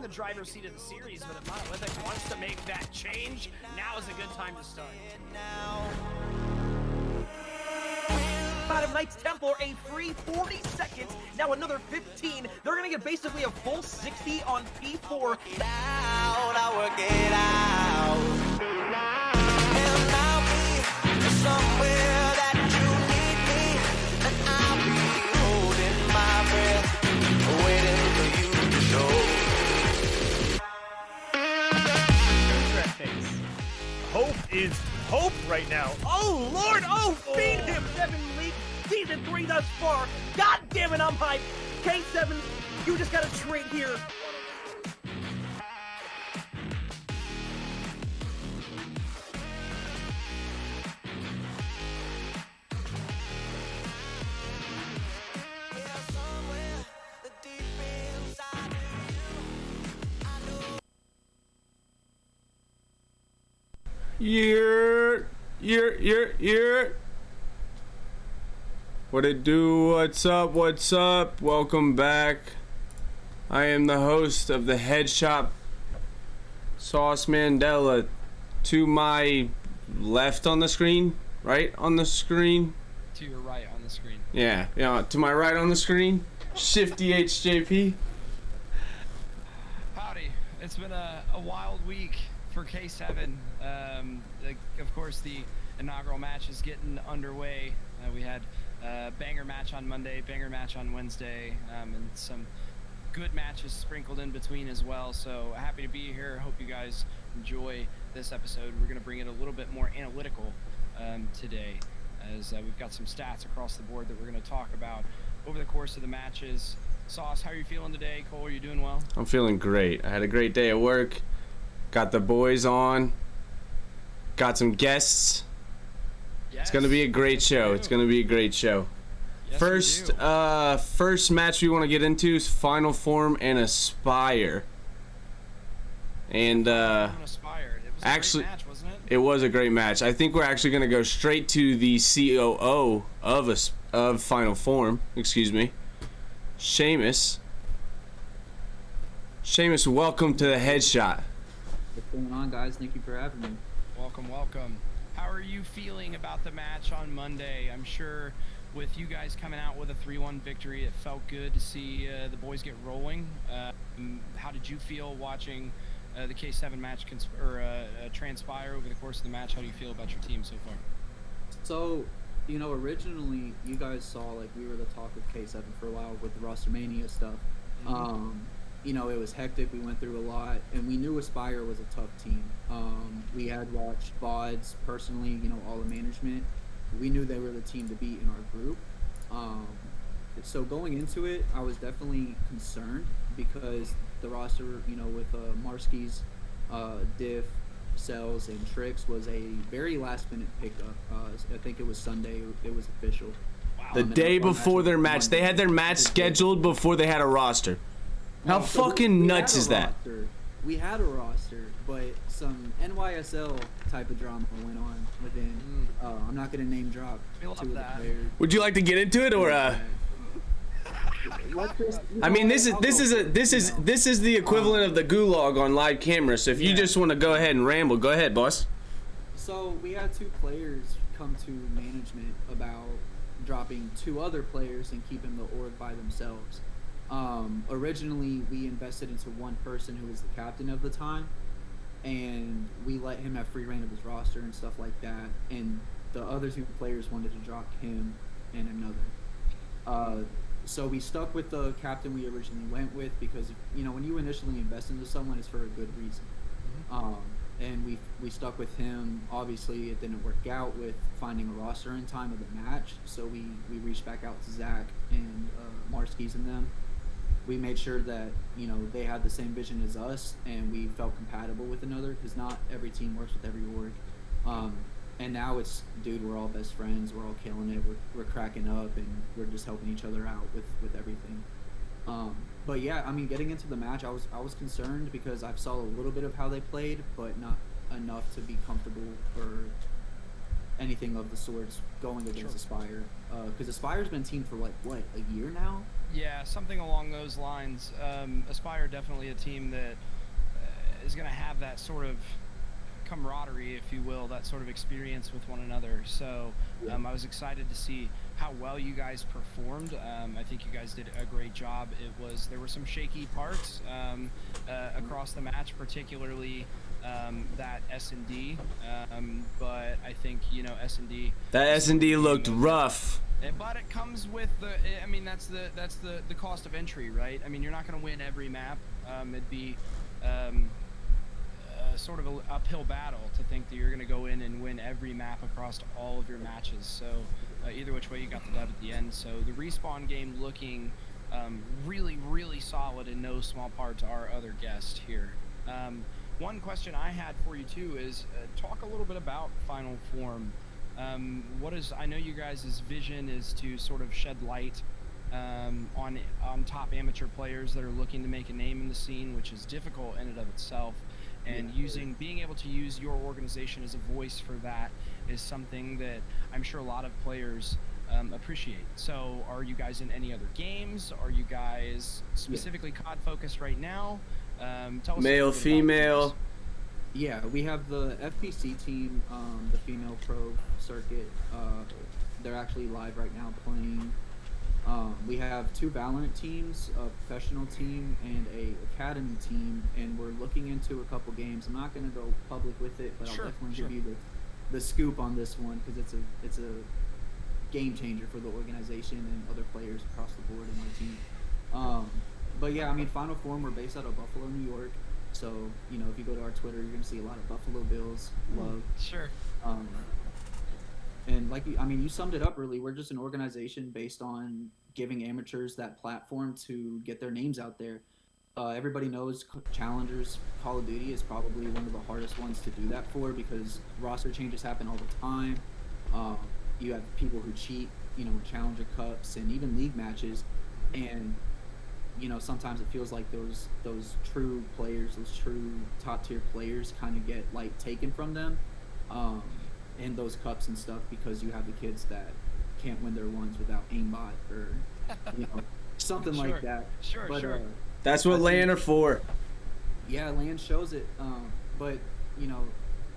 the driver's seat of the series, but if Monolithic wants to make that change, now is a good time to start. Out of Knights Templar, a free 40 seconds, now another 15. They're gonna get basically a full 60 on P4. I work it out. And I'll be somewhere that you need me, and I'll be holding my breath, waiting for you to show. Face. Hope is hope right now. Oh Lord! Oh, Feed him, 7 league, season 3 thus far. God damn it, I'm hyped. K7, you just gotta trade here. What it do? What's up? What's up? Welcome back. I am the host of the Headshot, Sauce Mandela. To my left on the screen, right on the screen. To your right on the screen. Yeah, to my right on the screen. Shifty HJP. Howdy. It's been a wild week for K7. Of course, the inaugural match is getting underway. We had a banger match on Monday, banger match on Wednesday, and some good matches sprinkled in between as well. So happy to be here. Hope you guys enjoy this episode. We're going to bring it a little bit more analytical today, as we've got some stats across the board that we're going to talk about over the course of the matches. Sauce, how are you feeling today? Cole, are you doing well? I'm feeling great. I had a great day at work. Got the boys on. Got some guests. Yes. It's gonna be a great show. It's gonna be a great show. Yes, First match we want to get into is Final Form and Aspire. And Aspire. It was actually, a great match, wasn't it? it was a great match. I think we're actually gonna go straight to the COO of Final Form. Excuse me, Seamus. Seamus, welcome to the Headshot. What's going on, guys? Thank you for having me. Welcome, welcome. How are you feeling about the match on Monday? I'm sure with you guys coming out with a 3-1 victory, it felt good to see the boys get rolling. How did you feel watching the K7 match transpire over the course of the match? How do you feel about your team so far? So, originally you guys saw like we were the talk of K7 for a while with the Rostermania stuff. It was hectic. We went through a lot, and we knew Aspire was a tough team. We had watched VODs personally, all the management. We knew they were the team to beat in our group. So going into it, I was definitely concerned because the roster, with Marski's, Diff, Cells, and Trix was a very last-minute pickup. I think it was Sunday. It was official. Wow. The day before their match, they had their match scheduled before they had a roster. How fucking nuts is that? We had a roster, but some NYSL type of drama went on within. I'm not gonna name drop We love two of the that. players. Would you like to get into it, or I mean, this is the equivalent of the gulag on live camera. So if you just want to go ahead and ramble, go ahead, boss. So we had 2 players come to management about dropping 2 other players and keeping the org by themselves. Originally, we invested into one person who was the captain of the time, and we let him have free reign of his roster and stuff like that. And the other 2 players wanted to drop him and another. So we stuck with the captain we originally went with because, when you initially invest into someone, it's for a good reason. And we stuck with him. Obviously, it didn't work out with finding a roster in time of the match, so we reached back out to Zach and Marski's and them. We made sure that, they had the same vision as us, and we felt compatible with another, because not every team works with every org. And now it's, dude, we're all best friends, we're all killing it, we're cracking up, and we're just helping each other out with everything. But yeah, I mean, getting into the match, I was concerned because I saw a little bit of how they played, but not enough to be comfortable or anything of the sorts going against Aspire. Because Aspire's been teamed for a year now? Yeah, something along those lines. Aspire definitely a team that is going to have that sort of camaraderie, if you will, that sort of experience with one another. So I was excited to see how well you guys performed. I think you guys did a great job. There were some shaky parts across the match, particularly that S&D. But I think, you know, S&D. That S&D looked rough. But it comes with I mean, that's the cost of entry, right? I mean, you're not going to win every map. It'd be sort of an uphill battle to think that you're going to go in and win every map across all of your matches. So either which way, you got the dub at the end. So the Respawn game looking really, really solid in no small part to our other guest here. One question I had for you too is talk a little bit about Final Form. I know you guys' vision is to sort of shed light on top amateur players that are looking to make a name in the scene, which is difficult in and of itself. And being able to use your organization as a voice for that is something that I'm sure a lot of players appreciate. So are you guys in any other games? Are you guys specifically COD focused right now? Tell us Male, female. Yeah, we have the FPC team, the female pro circuit. They're actually live right now playing. We have 2 Valorant teams, a professional team and a academy team, and we're looking into a couple games. I'm not going to go public with it, but I'll definitely give you the scoop on this one because it's a game changer for the organization and other players across the board in my team. But yeah, I mean, Final Form, we're based out of Buffalo, New York. So, you know, if you go to our Twitter, you're going to see a lot of Buffalo Bills love. Sure. And you summed it up really. We're just an organization based on giving amateurs that platform to get their names out there. Everybody knows Challengers Call of Duty is probably one of the hardest ones to do that for because roster changes happen all the time. You have people who cheat, you know, in Challenger Cups and even league matches. And, you know, sometimes it feels like those true players, those true top tier players kind of get like taken from them. In those cups and stuff because you have the kids that can't win their ones without aimbot or you know something like that. Sure. That's what LAN are for. Yeah, LAN shows it. But you know,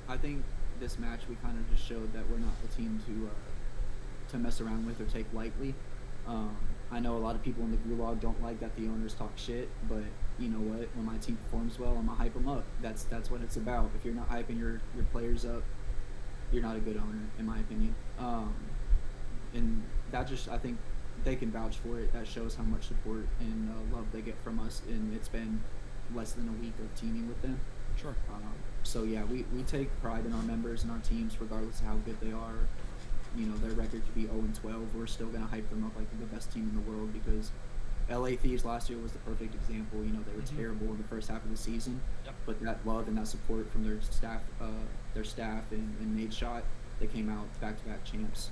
I think this match we kind of just showed that we're not the team to mess around with or take lightly. I know a lot of people in the gulag don't like that the owners talk shit, but you know what? When my team performs well, I'm gonna hype them up. That's what it's about. If you're not hyping your players up, you're not a good owner, in my opinion. And that just, I think they can vouch for it. That shows how much support and love they get from us, and it's been less than a week of teaming with them. Sure. So yeah, we take pride in our members and our teams, regardless of how good they are. You know, their record could be 0-12. We're still gonna hype them up like they're the best team in the world because LA Thieves last year was the perfect example. You know, they were terrible in the first half of the season, but that love and that support from their staff and Nadeshot, they came out back-to-back champs.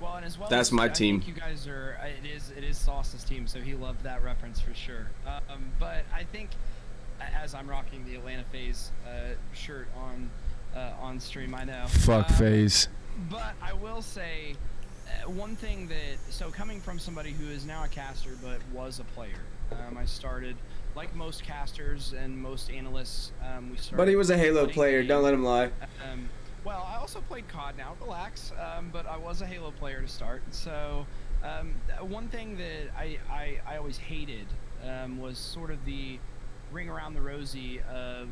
Well, and as well, that's my team. I think you guys are. It is Sauce's team, so he loved that reference for sure. But I think, as I'm rocking the Atlanta FaZe shirt on stream, I know. Fuck FaZe. But I will say, one thing so coming from somebody who is now a caster but was a player, I started like most casters and most analysts. We started. But he was a Halo player. Don't let him lie. Well, I also played COD now, relax, but I was a Halo player to start. So one thing that I always hated was sort of the ring around the rosy of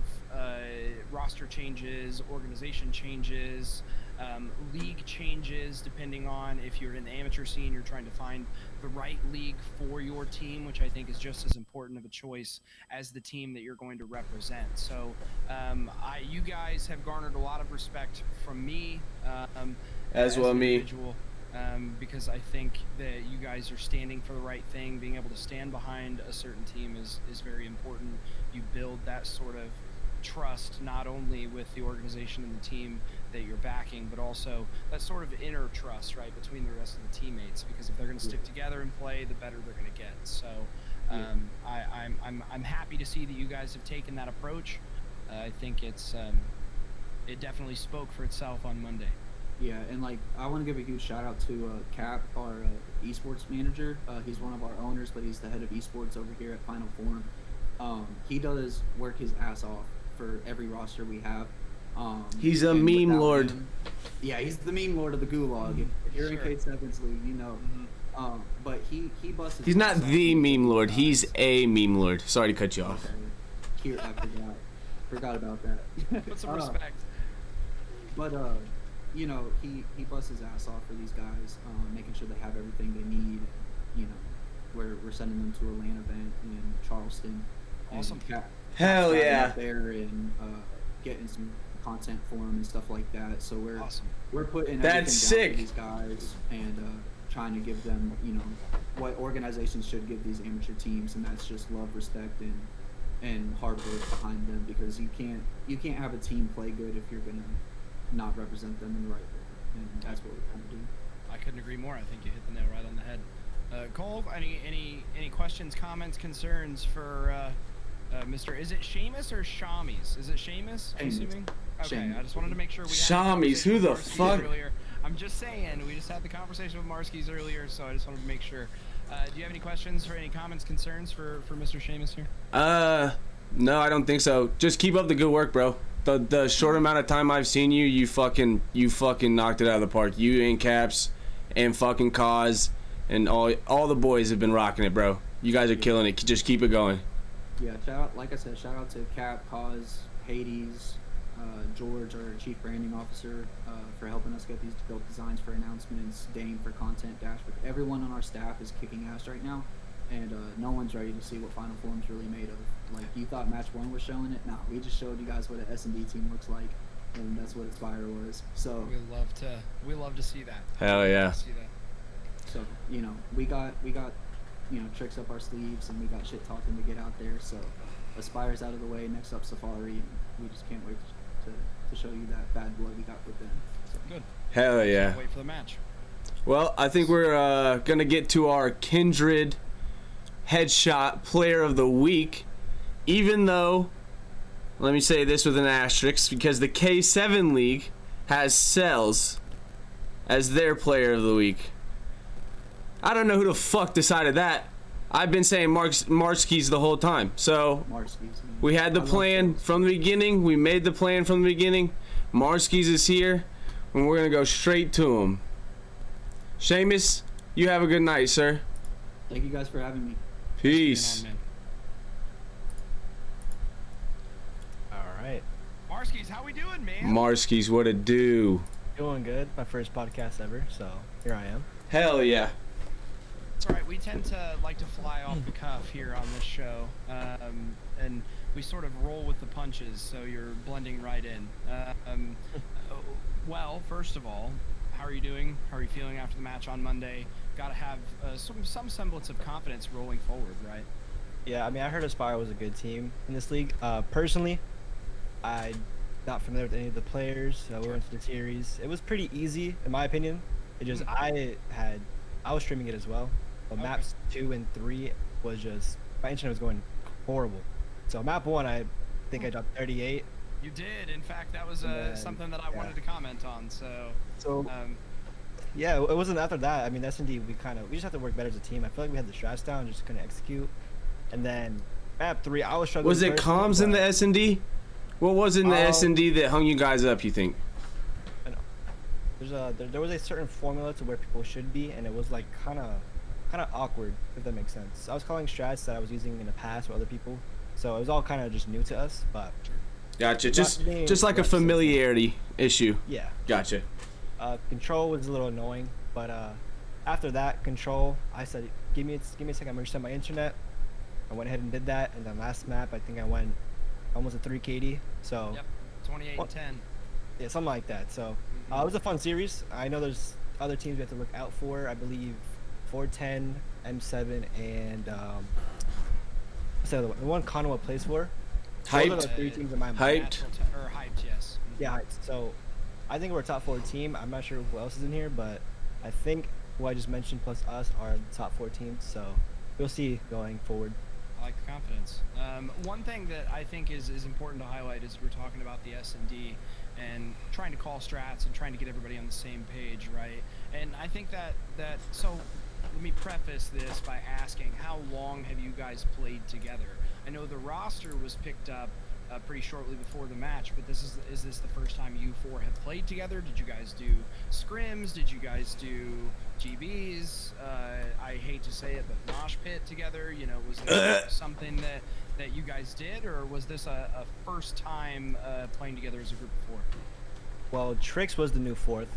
roster changes, organization changes, league changes, depending on if you're in the amateur scene, you're trying to find the right league for your team, which I think is just as important of a choice as the team that you're going to represent. So you guys have garnered a lot of respect from me as well me, because I think that you guys are standing for the right thing. Being able to stand behind a certain team is very important. You build that sort of trust not only with the organization and the team that you're backing, but also that sort of inner trust, right, between the rest of the teammates. Because if they're going to stick together and play, the better they're going to get. So I'm happy to see that you guys have taken that approach. I think it definitely spoke for itself on Monday. Yeah, and like I want to give a huge shout out to Cap, our esports manager. He's one of our owners, but he's the head of esports over here at Final Form. He does work his ass off for every roster we have. He's a and meme without lord. Yeah, he's the meme lord of the gulag. If you're Sure. in K7's league, you know. But he busts. his He's not ass off the for meme lord. guys. He's a meme lord. Sorry to cut you off. Okay. Here, I forgot about that. Put some Uh, respect. But you know, he busts his ass off for these guys, making sure they have everything they need. You know, we're sending them to a LAN event in Charleston. and Awesome. Hell Cap's yeah. out there and getting some content for them and stuff like that. So Awesome. we're putting That's everything down sick. for these guys and trying to give them, you know, what organizations should give these amateur teams, and that's just love, respect, and hard work behind them, because you can't have a team play good if you're gonna not represent them in the right way, and that's what we're trying to do. I couldn't agree more. I think you hit the nail right on the head. Cole, any questions, comments, concerns for Mr. Is it Seamus or Shamies? Is it Seamus? I'm Seamus. assuming. Okay, Seamus. I just wanted to make sure we had the Shamies, conversation who the with Marskis fuck? Earlier. I'm just saying, we just had the conversation with Marskis earlier, so I just wanted to make sure. Do you have any questions or any comments, concerns for Mr. Seamus here? No, I don't think so. Just keep up the good work, bro. The short amount of time I've seen you, you fucking knocked it out of the park. You and Caps and fucking Cause and all the boys have been rocking it, bro. You guys are killing it. Just keep it going. Yeah, shout out, like I said, shout out to Cap, Cause, Hades, George, our chief branding officer, for helping us get these dope designs for announcements, Dame for content, Dash for everyone on our staff is kicking ass right now, and no one's ready to see what Final Form's really made of. Like, you thought Match 1 was showing it? Nah, we just showed you guys what an S&D team looks like, and that's what Aspire was. So, We love to see that. Hell yeah. See that. so you know, we got you know, tricks up our sleeves, and we got shit talking to get out there. So, Aspire's out of the way. Next up, Safari, and we just can't wait to show you that bad blood we got with them. So. Good. Hell yeah. Can't wait for the match. Well, I think we're gonna get to our Kindred Headshot Player of the Week. Even though, let me say this with an asterisk, because the K7 League has Cells as their Player of the Week. I don't know who the fuck decided that. I've been saying Marskis the whole time. So Marskis, man. we had the I love plan those. from the beginning. We made the plan from the beginning. Marskis is here, and we're gonna go straight to him. Seamus, you have a good night, sir. Thank you guys for having me. Peace. Man. All right. Marskis, how we doing, man? Marskis, what it do? Doing good. My first podcast ever, so here I am. Hell yeah. It's all right. We tend to like to fly off the cuff here on this show, and we sort of roll with the punches, so you're blending right in. Well, first of all, how are you doing? How are you feeling after the match on Monday? Got to have some semblance of confidence rolling forward, right? Yeah, I mean, I heard Aspire was a good team in this league. Personally, I'm not familiar with any of the players. We went to the series. It was pretty easy, in my opinion. It just, I was streaming it as well. But Okay. maps 2 and 3 was just, my internet was going horrible. So map 1, I think I dropped 38. You did. In fact, that was Yeah, something that I wanted to comment on. So, So yeah, it wasn't after that. I mean, S&D, we just have to work better as a team. I feel like we had the strats down, just couldn't execute. And then map 3, I was struggling. Was it personally, comms in the but- S&D? What was in the S&D that hung you guys up, you think? I know. There was a certain formula to where people should be, and it was like kind of awkward, if that makes sense. I was calling strats that I was using in the past with other people, so it was all kind of just new to us. But Gotcha. Not Just being like a reps and stuff. familiarity issue. yeah, Gotcha. control was a little annoying, but after that control, I said, give me a second, I'm gonna reset my internet. I went ahead and did that, and then last map, I think I went almost a 3 KD. So yep, 28 and 10. yeah, something like that. So it was a fun series. I know there's other teams we have to look out for. I believe 410, M7, and what's the other one? The one Conway plays for. Those are the Hyped. 3 teams in my mind. Hyped. Natural or hyped, yes. Yeah, hyped. So I think we're a top 4 team. I'm not sure who else is in here, but I think who I just mentioned plus us are the top 4 teams. So we'll see going forward. I like the confidence. One thing that I think is important to highlight is we're talking about the S&D. and trying to call strats and trying to get everybody on the same page, right? And I think that so let me preface this by asking, how long have you guys played together? I know the roster was picked up pretty shortly before the match, but is this the first time you four have played together? Did you guys do scrims? Did you guys do GBs? I hate to say it, but mosh pit together? You know, was it something that you guys did, or was this a first time playing together as a group before? Well, Trix was the new fourth.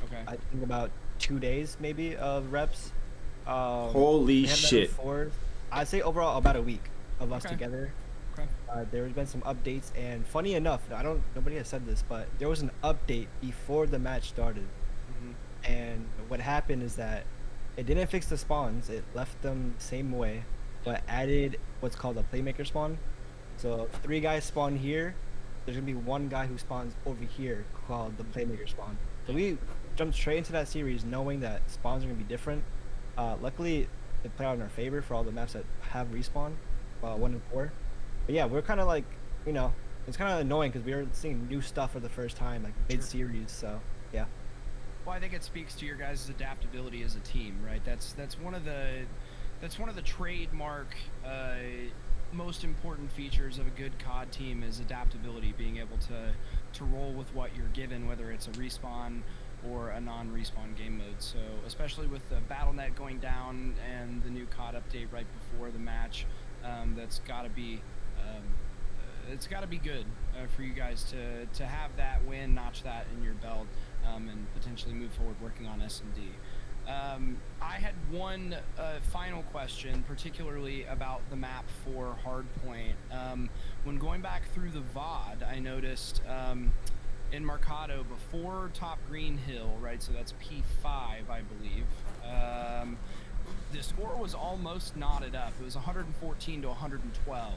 Okay. I think about 2 days maybe of reps. Holy we had that shit. Fourth. I'd say overall about a week of us Okay. together. Okay. There's been some updates, and funny enough, nobody has said this, but there was an update before the match started. And what happened is that it didn't fix the spawns. It left them the same way, but added what's called a playmaker spawn. So if 3 guys spawn here, there's gonna be 1 guy who spawns over here called the playmaker spawn. So we jumped straight into that series knowing that spawns are gonna be different. Luckily, it played out in our favor for all the maps that have respawn, 1 and 4. But yeah, we're kind of like, you know, it's kind of annoying because we were seeing new stuff for the first time, like mid-series. So yeah. Well, I think it speaks to your guys' adaptability as a team, right? That's one of the trademark most important features of a good COD team is adaptability, being able to roll with what you're given, whether it's a respawn or a non-respawn game mode. So especially with the BattleNet going down and the new COD update right before the match, that's got to be it's got to be good for you guys to have that win, notch that in your belt, and potentially move forward working on S&D. I had one final question, particularly about the map for Hardpoint. When going back through the VOD, I noticed in Mercado before Top Green Hill, right? So that's P5, I believe. The score was almost knotted up. It was 114 to 112.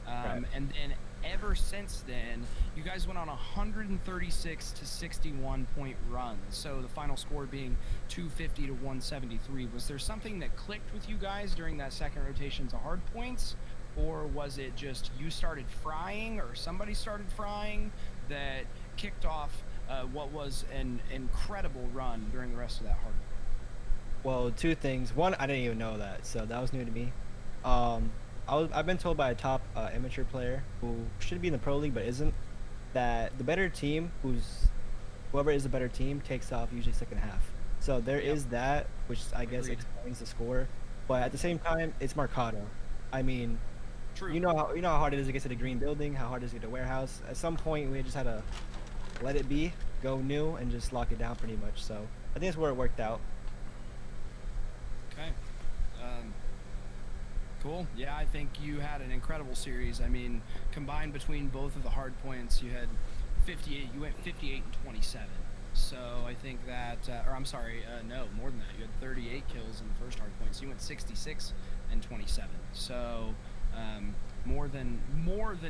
Right. And then ever since then, you guys went on a 136 to 61 point run. So the final score being 250 to 173. Was there something that clicked with you guys during that second rotation to hard points? Or was it just you started frying or somebody started frying that kicked off what was an incredible run during the rest of that hard point? Well, 2 things. One, I didn't even know that, so that was new to me. I've been told by a top amateur player who should be in the pro league but isn't, that the better team, whoever is the better team, takes off usually second half. So there is that, which I guess Agreed. explains the score. But at the same time, it's Mercado. I mean, True. you know how hard it is to get to the green building, how hard it is to get to warehouse. At some point, we just had to let it be, go new, and just lock it down pretty much. So I think that's where it worked out. Okay. Cool. Yeah, I think you had an incredible series. I mean, combined between both of the hard points, you had 58. You went 58 and 27. So I think that, or I'm sorry, no, more than that. You had 38 kills in the first hard point. So you went 66 and 27. So more than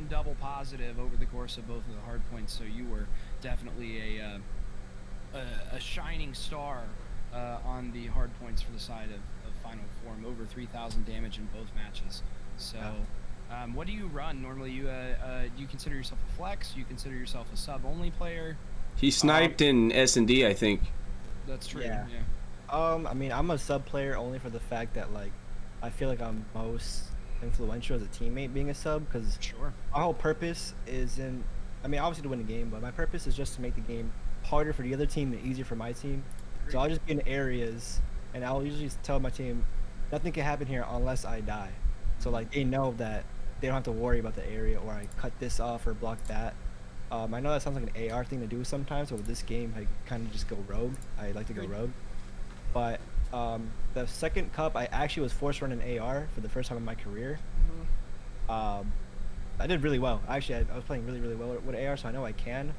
double positive over the course of both of the hard points. So you were definitely a shining star on the hard points for the side of Final Form. Over 3,000 damage in both matches. So what do you run normally? You do you consider yourself a flex? You consider yourself a sub only player? He sniped in S&D, I think. That's true. Yeah. Yeah. I mean, I'm a sub player only for the fact that, like, I feel like I'm most influential as a teammate being a sub, because Sure. my whole purpose isn't, I mean, obviously to win the game, but my purpose is just to make the game harder for the other team and easier for my team. So I'll just be in areas, and I'll usually tell my team, nothing can happen here unless I die. So, like, they know that they don't have to worry about the area, or I cut this off or block that. I know that sounds like an AR thing to do sometimes, but with this game, I kind of just go rogue. I like to go rogue. But the second cup, I actually was forced to run an AR for the first time in my career. I did really well. Actually, I was playing really, really well with AR, so I know I can.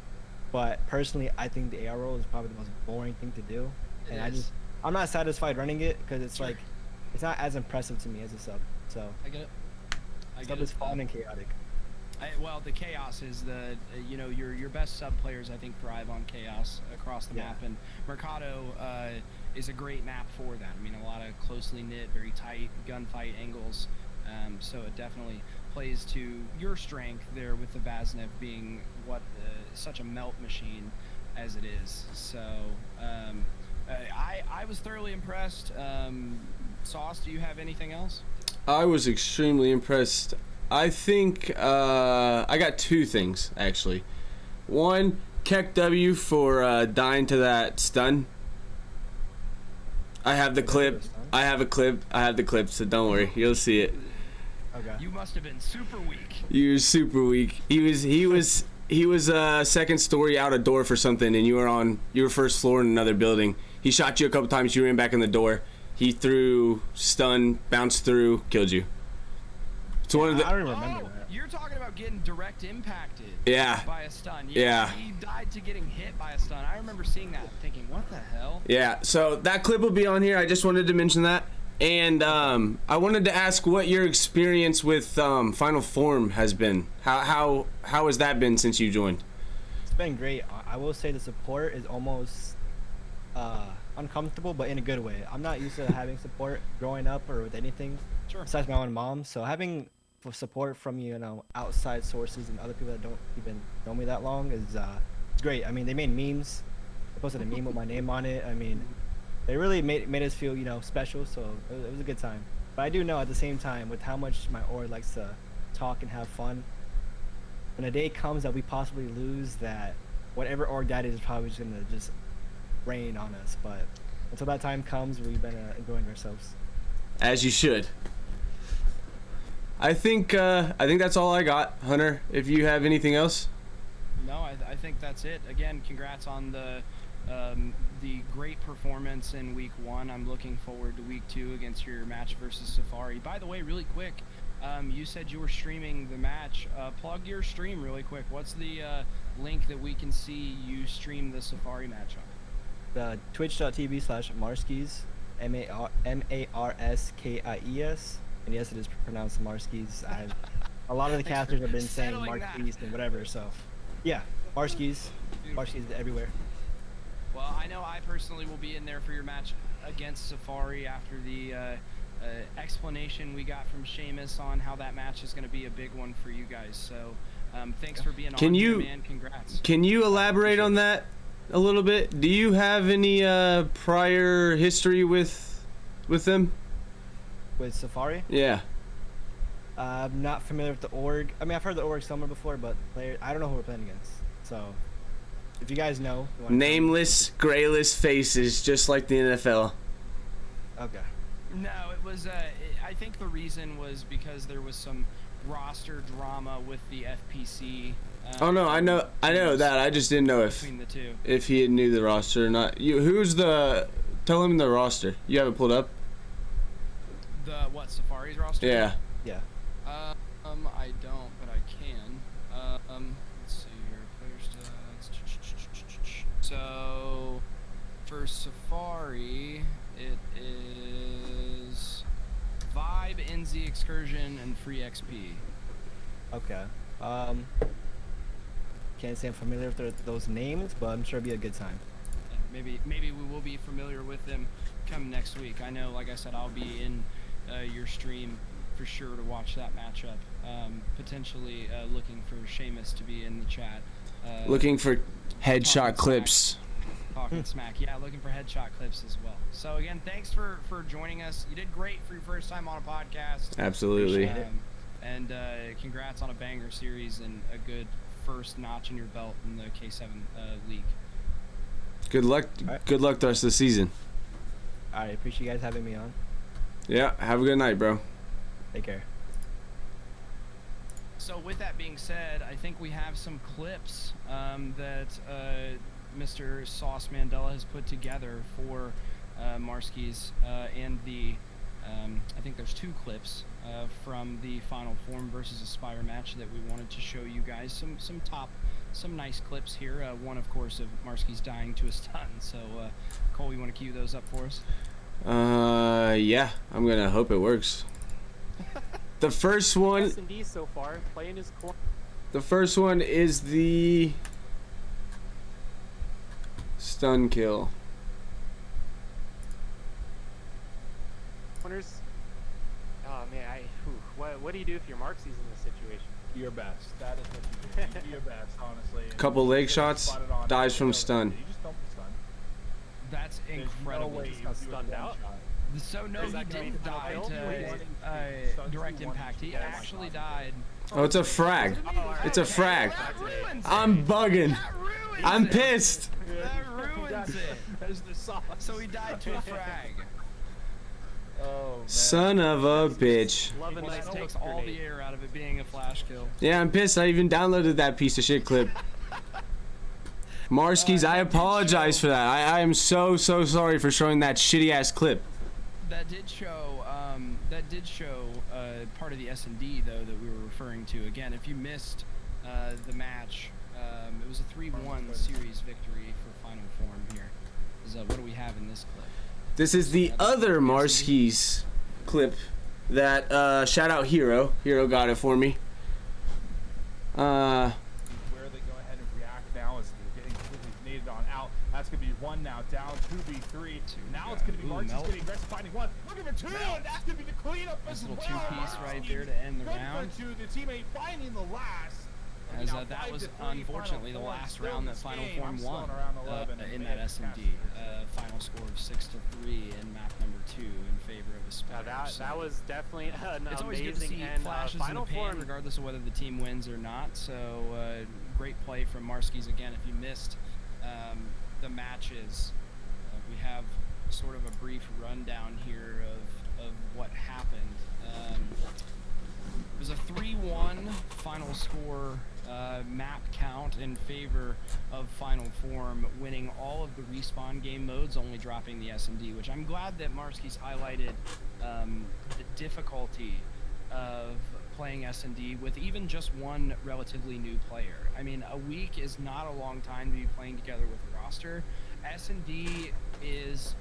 But personally, I think the AR role is probably the most boring thing to do. It And is. I'm not satisfied running it because it's Sure. like, it's not as impressive to me as a sub. So I get it. I sub get is it. fun and chaotic. Well, the chaos is the you know, your best sub players I think thrive on chaos across the Yeah. map, and Mercado is a great map for that. I mean, a lot of closely knit, very tight gunfight angles. So it definitely plays to your strength there with the Vaznev being what such a melt machine as it is. So I was thoroughly impressed. Sauce, do you have anything else? I was extremely impressed. I think I got two things actually. One, Keck W for dying to that stun. I have the clip. I have the clip, so don't worry. You'll see it. Okay. You must have been super weak. You were super weak. He was second story out a door for something, and you were first floor in another building. He shot you a couple times. You ran back in the door. He threw stun, bounced through, killed you. It's one of the. I don't even remember that. You're talking about getting direct impacted Yeah. by a stun. Yeah. He died to getting hit by a stun. I remember seeing that thinking, what the hell? Yeah, so that clip will be on here. I just wanted to mention that. And I wanted to ask what your experience with Final Form has been. How has that been since you joined? It's been great. I will say the support is almost uncomfortable, but in a good way. I'm not used to having support growing up or with anything besides my own mom. So having support from outside sources and other people that don't even know me that long is it's great. I mean, they made memes. They posted a meme with my name on it. I mean, they really made us feel special. So it was a good time. But I do know at the same time with how much my org likes to talk and have fun. When a day comes that we possibly lose, that whatever org that is probably just gonna just rain on us. But until that time comes, we've been enjoying ourselves. As you should. I think that's all I got, Hunter. If you have anything else. No, I think that's it. Again, congrats on the great performance in week 1. I'm looking forward to week 2 against your match versus Safari. By the way, really quick, you said you were streaming the match. Plug your stream really quick. What's the link that we can see you stream the Safari match on? The twitch.tv/Marskies, MARSKIES, and yes, it is pronounced Marskies. A lot of the casters have been saying settling that. Marskies and whatever, so yeah, Marskies everywhere. Well, I know I personally will be in there for your match against Safari after the explanation we got from Seamus on how that match is going to be a big one for you guys. So thanks for being on here, man. Congrats. Can you elaborate on that a little bit? Do you have any prior history with them? With Safari? Yeah. I'm not familiar with the org. I mean, I've heard the org somewhere before, but I don't know who we're playing against. So, if you guys know. Nameless, grayless faces, just like the NFL. Okay. No, it was. I think the reason was because there was some roster drama with the FPC. Oh no, I know that. I just didn't know between the two. if he knew the roster or not. Tell him the roster. You have it pulled up? The what? Safari's roster? Yeah. Yeah. I don't, but I can. Let's see here. Player stats. So, for Safari, it is Vibe, NZ Excursion, and Free XP. Okay. Can't say I'm familiar with those names, but I'm sure it'll be a good time. Maybe we will be familiar with them come next week. I know, like I said, I'll be in your stream for sure to watch that matchup. Potentially looking for Seamus to be in the chat. Looking for headshot clips. Talking smack. Yeah, looking for headshot clips as well. So again, thanks for joining us. You did great for your first time on a podcast. Absolutely. And congrats on a banger series and a good first notch in your belt in the K7 league. Good luck. Right. Good luck the rest of the season. All right, appreciate you guys having me on. Yeah. Have a good night, bro. Take care. So with that being said, I think we have some clips that Mr. Sauce Mandela has put together for Marskies and the I think there's 2 clips from the Final Form versus Aspire match that we wanted to show you guys some nice clips here. One, of course, of Marskies dying to a stun. So, Cole, you want to cue those up for us? Yeah. I'm gonna hope it works. The first one. S&D so far, playing his corner. The first one is the stun kill. Corners. Oh man, what do you do if your Marksy's in this situation? Your best. That is what you do. Your best, honestly. Couple leg shots, dies from stun. You just don't stun. That's There's incredible. No way Just you got do a stunned one out? shot. So no, Is he that gonna didn't be the die kill? to direct impact. He actually died. Oh, it's a frag. It's a frag. That ruins I'm it. bugging. That ruins I'm it. pissed. That ruins it. That is the sauce. So he died to a frag. Oh, man. Son of a bitch. Love a Well, nice that takes takes all the air out of it being a flash kill. Yeah, I'm pissed. I even downloaded that piece of shit clip. Marskis, I apologize for that. I am so sorry for showing that shitty ass clip. That did show. Part of the S&D though that we were referring to. Again, if you missed the match, it was a 3-1 series victory for Final Form here. What do we have in this clip? This is the other Marskis clip that shout out Hero. Hero got it for me. Where they go ahead and react now is they're getting completely needed on out. That's going to be one now, down 2v3. Now it's going to be Marksy's Melt. getting aggressive, finding one. Looking for two, and that's going to be the cleanup as Nice well. little two-piece right there to end the Good round. for two, the teammate finding the last. As Now that 5 was to 3, unfortunately the Final Form last still round that this Final game. Form I'm won slowing around 11 and in they that had S&D. catches. Final score of 6-3 in map number 2 in favor of Aspire. Now that was definitely an It's always good to amazing see and flashes in Final the pan, Form. regardless of whether the team wins or not. So great play from Marskis again. If you missed the matches, we have sort of a brief rundown here of what happened. It was a 3-1 final score map count in favor of Final Form, winning all of the respawn game modes, only dropping the S&D, which I'm glad that Marskis highlighted the difficulty of playing S&D with even just one relatively new player. I mean, a week is not a long time to be playing together with a roster. S&D is...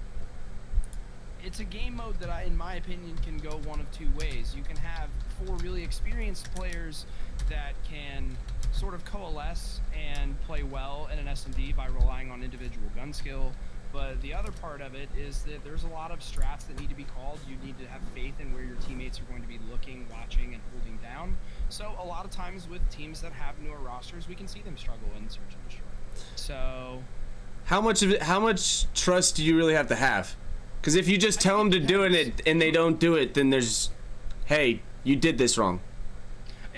It's a game mode that, in my opinion, can go one of two ways. You can have 4 really experienced players that can sort of coalesce and play well in an S&D by relying on individual gun skill. But the other part of it is that there's a lot of strats that need to be called. You need to have faith in where your teammates are going to be looking, watching, and holding down. So a lot of times with teams that have newer rosters, we can see them struggle in search and destroy. So How much trust do you really have to have? Because if you just tell them to do it and they don't do it, then there's, hey, you did this wrong.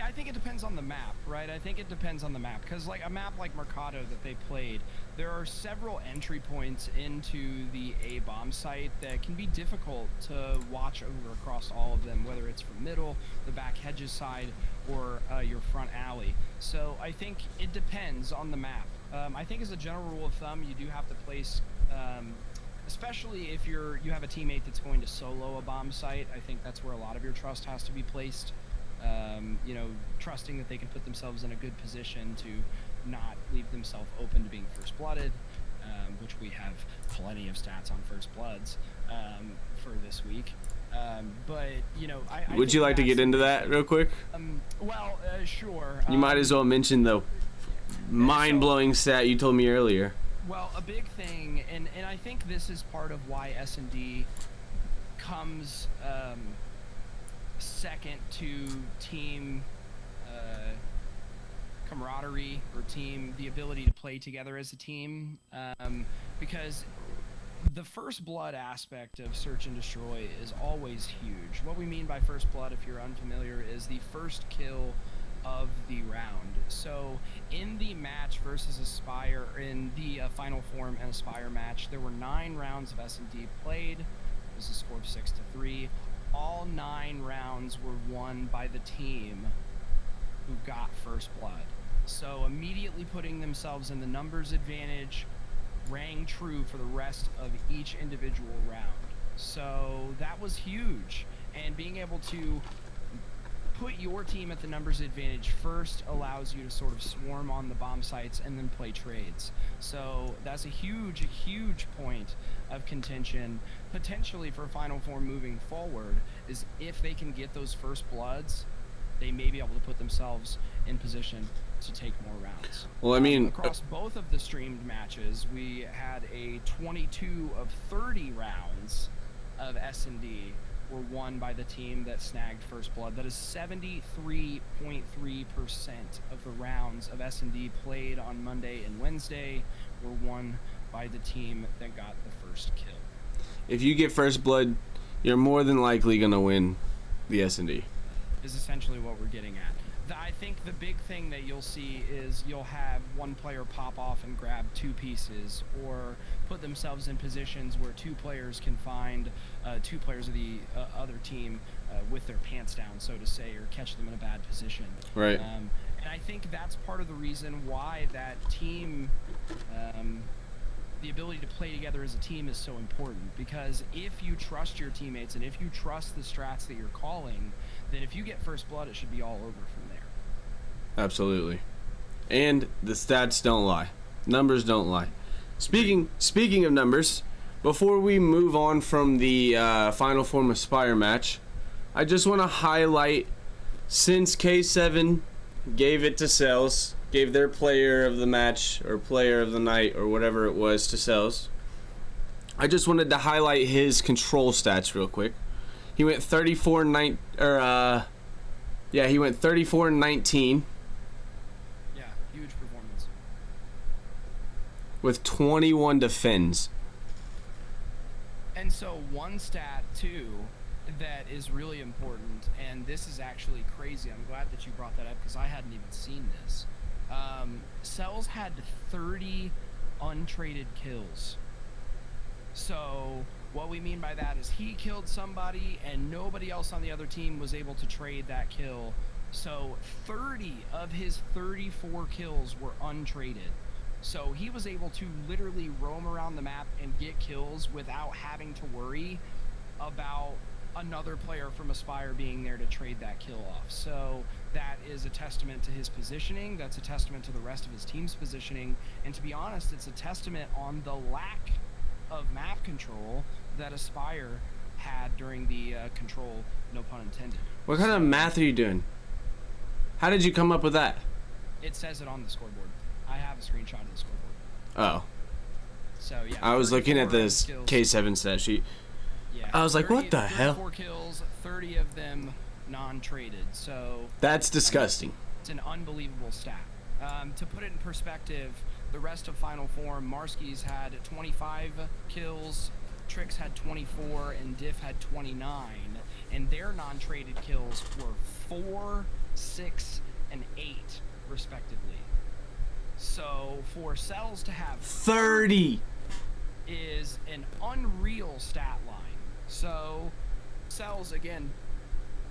I think it depends on the map, right? I think it depends on the map, because like a map like Mercado that they played, there are several entry points into the A bomb site that can be difficult to watch over across all of them, whether it's from middle, the back hedges side, or your front alley. So I think it depends on the map. I think as a general rule of thumb, you do have to place, especially if you have a teammate that's going to solo a bomb site. I think that's where a lot of your trust has to be placed. You know, trusting that they can put themselves in a good position to not leave themselves open to being first blooded, which we have plenty of stats on first bloods for this week. But you know, I Would you like to get into that real quick? Well, sure. You might as well mention the mind-blowing stat you told me earlier. Well, a big thing, and I think this is part of why S&D comes second to team camaraderie, or the ability to play together as a team, because the first blood aspect of search and destroy is always huge. What we mean by first blood, if you're unfamiliar, is the first kill of the round. So in the match versus Aspire, in the Final Form and Aspire match, there were 9 rounds of S&D played. It was a score of 6-3. All 9 rounds were won by the team who got first blood. So immediately putting themselves in the numbers advantage rang true for the rest of each individual round. So that was huge. And being able to put your team at the numbers advantage first allows you to sort of swarm on the bomb sites and then play trades. So that's a huge point of contention potentially for Final Form moving forward, is if they can get those first bloods, they may be able to put themselves in position to take more rounds. Well, I mean, across both of the streamed matches, we had a 22 of 30 rounds of S&D, were won by the team that snagged first blood. That is 73.3% of the rounds of S&D played on Monday and Wednesday were won by the team that got the first kill. If you get first blood, you're more than likely gonna win the S&D. Is essentially what we're getting at. I think the big thing that you'll see is you'll have one player pop off and grab 2 pieces, or put themselves in positions where 2 players can find 2 players of the other team with their pants down, so to say, or catch them in a bad position. Right. And I think that's part of the reason why that team, the ability to play together as a team is so important, because if you trust your teammates and if you trust the strats that you're calling, then if you get first blood, it should be all over from there. Absolutely. And the stats don't lie. Numbers don't lie. Speaking of numbers, before we move on from the Final Form Aspire match, I just want to highlight, since K7 gave it to Cells, gave their player of the match or player of the night or whatever it was to Cells, I just wanted to highlight his control stats real quick. He went 34-19. He went 34-19 Yeah, huge performance. with 21 defends. And so one stat too that is really important, and this is actually crazy. I'm glad that you brought that up because I hadn't even seen this. Cells had 30 untraded kills. So what we mean by that is he killed somebody and nobody else on the other team was able to trade that kill. So 30 of his 34 kills were untraded. So he was able to literally roam around the map and get kills without having to worry about another player from Aspire being there to trade that kill off. So that is a testament to his positioning. That's a testament to the rest of his team's positioning. And to be honest, it's a testament on the lack of map control that Aspire had during the control, no pun intended. What kind of math are you doing? How did you come up with that? It says it on the scoreboard. I have a screenshot of the scoreboard. Oh. So yeah. I was looking at 34 this kills. K7 stat sheet. Yeah, I was like, what the hell? 34 kills, 30 of them non-traded. So That's disgusting. it's an unbelievable stat. To put it in perspective, the rest of Final Form, Marski's had 25 kills, Trix had 24, and Diff had 29, and their non-traded kills were 4, 6, and 8, respectively. So for Cells to have 30 is an unreal stat line. So Cells, again,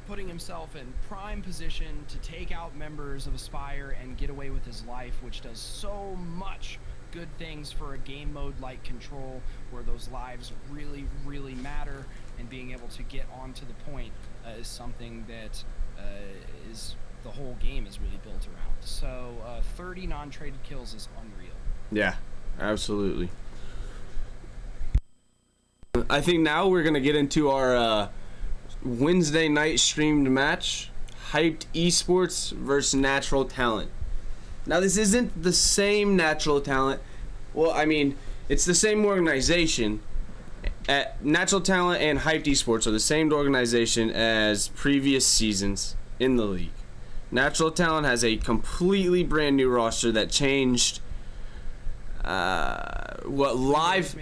putting himself in prime position to take out members of Aspire and get away with his life, which does so much good things for a game mode like Control, where those lives really, really matter, and being able to get onto the point is something that is the whole game is really built around. So 30 non-traded kills is unreal. Yeah, absolutely. I think now we're going to get into our Wednesday night streamed match, Hyped Esports versus Natural Talent. Now this isn't the same Natural Talent. Well, I mean, it's the same organization. Natural Talent and Hyped Esports are the same organization as previous seasons in the league. Natural Talent has a completely brand new roster that changed live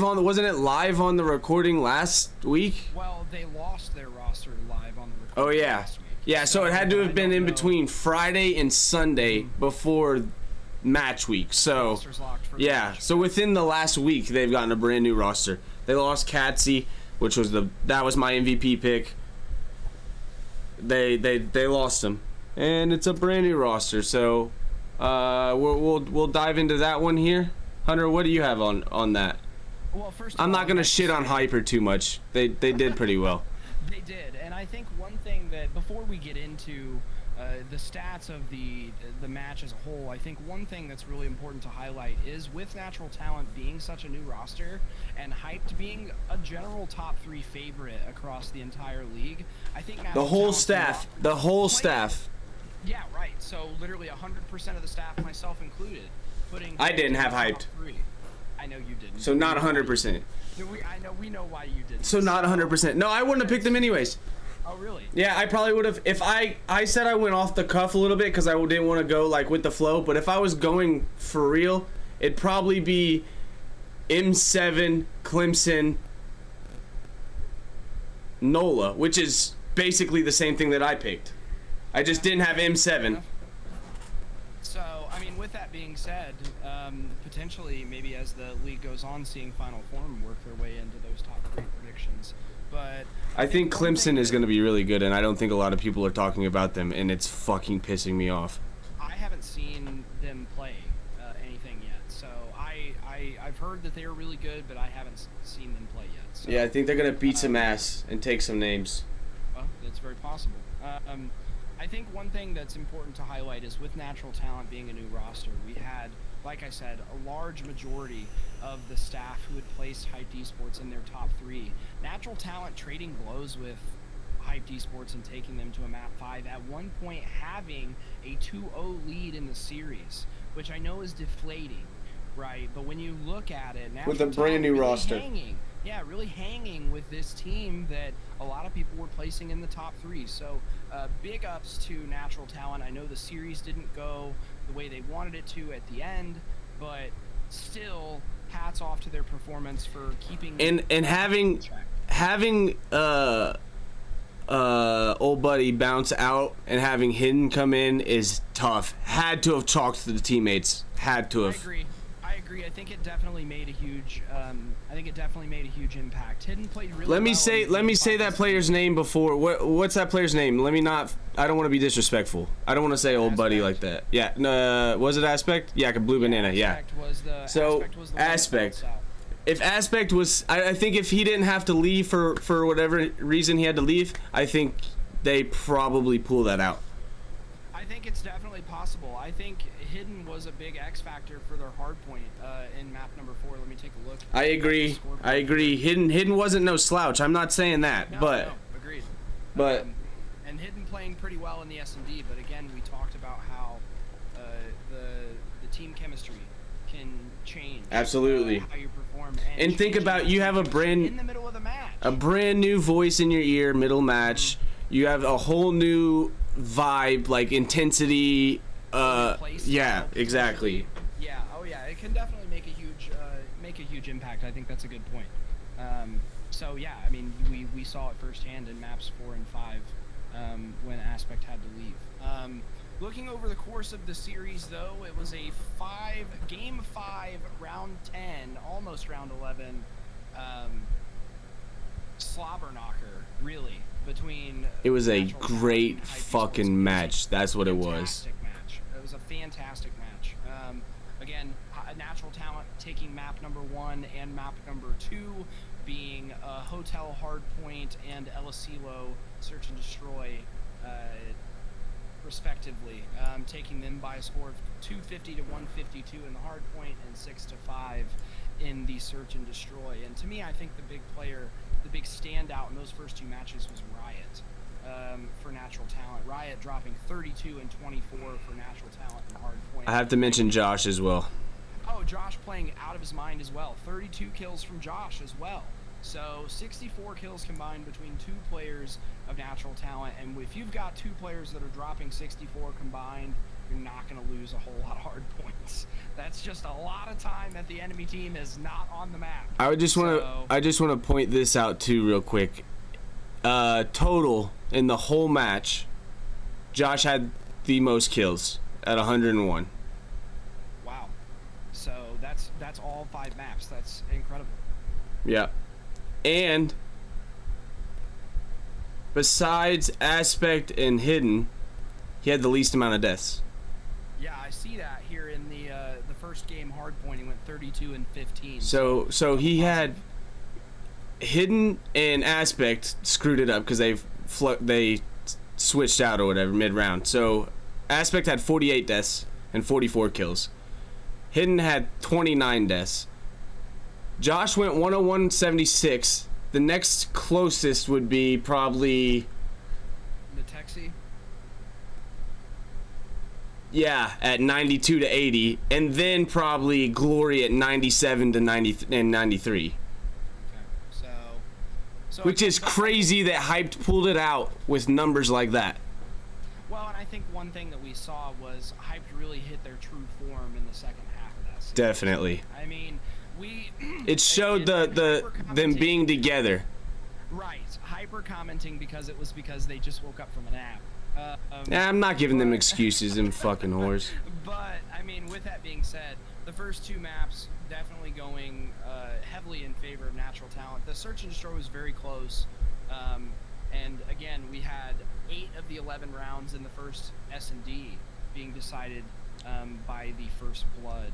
on wasn't it live on the recording last week? Well, they lost their roster live on the recording. Oh yeah. Last week. Yeah, so it had to have been in between Friday and Sunday before match week. So Roster's locked for the yeah, match. so within the last week they've gotten a brand new roster. They lost Katsy, which was that was my MVP pick. They lost him, and it's a brand new roster. So we'll dive into that one here. Hunter, what do you have on that? Well, first of I'm all, not gonna I'd shit on say- Hyper too much. They did pretty well. They did, and I think one thing that before we get into the stats of the match as a whole, I think one thing that's really important to highlight is with Natural Talent being such a new roster and Hyped being a general top 3 favorite across the entire league, I think Natural The whole Talent's staff. not The whole quite- staff. Yeah, right. So literally 100% of the staff, myself included, putting. I didn't have top Hyped. 3. I know you didn't. So not 100%. I know we know why you did. So not 100%. No, I wouldn't have picked them anyways. Oh really? Yeah, I probably would have. If I said I went off the cuff a little bit because I didn't want to go like with the flow. But if I was going for real, it'd probably be M7, Clemson, NOLA, which is basically the same thing that I picked. I just didn't have M7. So, I mean, with that being said, potentially, maybe as the league goes on, seeing Final Form work their way into those top 3 predictions. But I think Clemson is going to be really good, and I don't think a lot of people are talking about them, and it's fucking pissing me off. I haven't seen them play anything yet, so I've heard that they are really good, but I haven't seen them play yet. So, Yeah, I think they're going to beat some ass and take some names. well, that's very possible. I think one thing that's important to highlight is with Natural Talent being a new roster, we had, like I said, a large majority of the staff who had placed Hyped Esports in their top 3. Natural Talent trading blows with Hyped Esports and taking them to a map 5, at one point having a 2-0 lead in the series, which I know is deflating, right? But when you look at it, Natural With a brand new Talent really roster. really hanging with this team that a lot of people were placing in the top 3. So big ups to Natural Talent. I know the series didn't go the way they wanted it to at the end, but still hats off to their performance for keeping And having old buddy bounce out and having Hidden come in is tough. Had to have talked to the teammates. Had to have. I agree. I think it definitely made a huge. Impact. Hidden played really Let me well say in that finals. player's name before. What's that player's name? Let me not. I don't want to be disrespectful. I don't want to say old buddy like that. Yeah. No. Was it Aspect? Yeah. Blue Banana. Yeah. Aspect was the So, Aspect was the one that Aspect. bounced out. If Aspect was, I think if he didn't have to leave for whatever reason he had to leave, I think they probably pull that out. I think it's definitely possible. I think Hidden was a big X factor for their hard point in map number 4. Let me take a look. I agree. Hidden wasn't no slouch. I'm not saying that, No, but no, agreed. but And Hidden playing pretty well in the S&D, but again, we talked about how the team chemistry can change. Absolutely. How you perform. And think about, you have a in the middle of the match. brand new voice in your ear, middle match. You have a whole new vibe, like intensity. Yeah, exactly. Yeah. Oh yeah. It can definitely make a huge impact. I think that's a good point. So yeah, I mean, we saw it firsthand in maps 4 and 5 when Aspect had to leave. Looking over the course of the series, though, it was a game 5, round 10, almost round 11, slobber knocker, really, between. It was a Natural Talent great and Hyped Esports. fucking match. That's what it was. Fantastic match. It was a fantastic match. Again, Natural Talent taking map number 1 and map number 2 being Hotel Hardpoint and El Asilo Search and Destroy, respectively, taking them by a score of 250 to 152 in the Hardpoint and 6-5 in the Search and Destroy. And to me, I think the big player, the big standout in those first 2 matches was Riot. For Natural Talent. Riot dropping 32 and 24 for Natural Talent in Hardpoint. I have to mention Josh as well. Oh, Josh playing out of his mind as well. 32 kills from Josh as well. So 64 kills combined between 2 players of Natural Talent. And if you've got 2 players that are dropping 64 combined, you're not going to lose a whole lot of hard points. That's just a lot of time that the enemy team is not on the map. I just want to point this out too real quick. Total in the whole match, Josh had the most kills at 101. Wow. So that's all 5 maps. That's incredible. Yeah. And besides Aspect and Hidden, he had the least amount of deaths. Yeah, I see that here in the first game Hardpoint. He went 32 and 15. So he had Hidden and Aspect screwed it up because they switched out or whatever mid-round. So Aspect had 48 deaths and 44 kills. Hidden had 29 deaths. Josh went 101-76. The next closest would be probably the Texie. Yeah, at 92 to 80, and then probably Glory at 97 to 90 and 93. So Which is that's- crazy that Hyped pulled it out with numbers like that. Well, and I think one thing that we saw was Hyped really hit their true form in the second half of that season. Definitely. I mean, we. It showed and them hyper-commenting- being together. Right, hyper commenting because they just woke up from a nap. Nah, I'm not giving them excuses, them fucking whores. But I mean, with that being said, the first two maps definitely going heavily in favor of Natural Talent. The Search and Destroy was very close, and again, we had 8 of the 11 rounds in the first S&D being decided by the First Blood.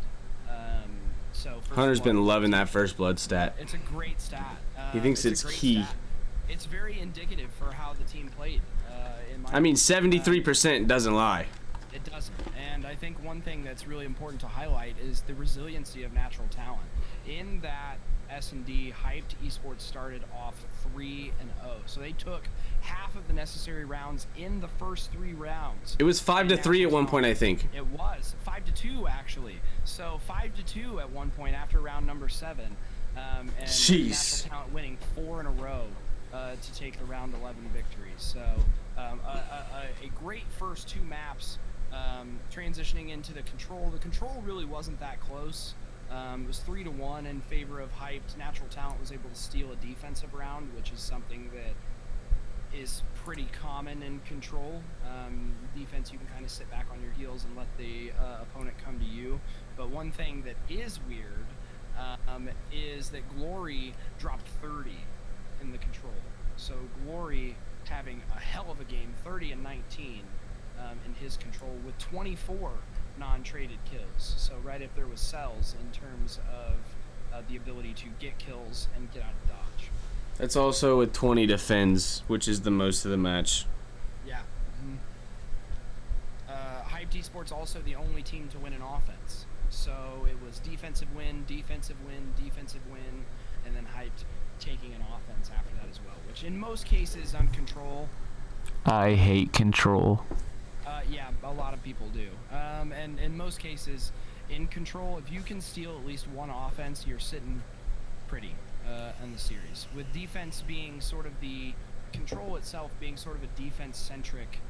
So First Hunter's Blood been was- loving that First Blood stat. It's a great stat. He thinks it's a great key. stat. It's very indicative for how the team played. In my I mean, opinion. 73% doesn't lie. It doesn't. And I think one thing that's really important to highlight is the resiliency of Natural Talent. In that S&D, Hyped Esports started off 3-0. So they took half of the necessary rounds in the first 3 rounds. It was 5-3 at one point, I think. It was 5-2 actually. So 5-2 at one point after round number 7. And Jeez. Natural Talent winning 4 in a row to take the round 11 victory. So a great first 2 maps. Transitioning into the control. The control really wasn't that close. It was 3-1 in favor of Hyped. Natural Talent was able to steal a defensive round, which is something that is pretty common in control. Defense, you can kind of sit back on your heels and let the opponent come to you. But one thing that is weird is that Glory dropped 30 in the control. So Glory having a hell of a game, 30 and 19 in his control with 24 non-traded kills. So right if there was cells in terms of the ability to get kills and get out of dodge. That's also with 20 defends, which is the most of the match. Yeah. Hyped Esports also the only team to win an offense. So it was defensive win, defensive win, defensive win, and then Hyped taking an offense after that as well, which in most cases on control. I hate control. Yeah, a lot of people do. And in most cases, in control, if you can steal at least one offense, you're sitting pretty in the series. With defense being sort of the control itself being sort of a defense-centric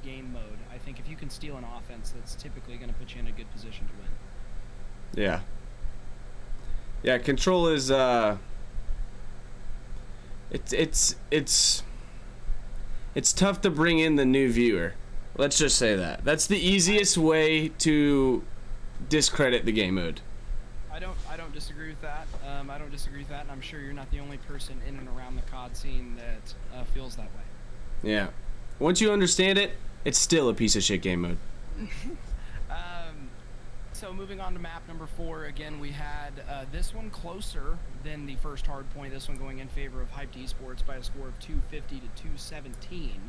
game mode, I think if you can steal an offense, that's typically going to put you in a good position to win. Yeah. Yeah, control is it's tough to bring in the new viewer. Let's just say that. That's the easiest way to discredit the game mode. I don't disagree with that. I don't disagree with that, and I'm sure you're not the only person in and around the COD scene that feels that way. Yeah. Once you understand it, it's still a piece of shit game mode. So moving on to map number 4, again we had this one closer than the first hard point. This one going in favor of Hyped Esports by a score of 250 to 217.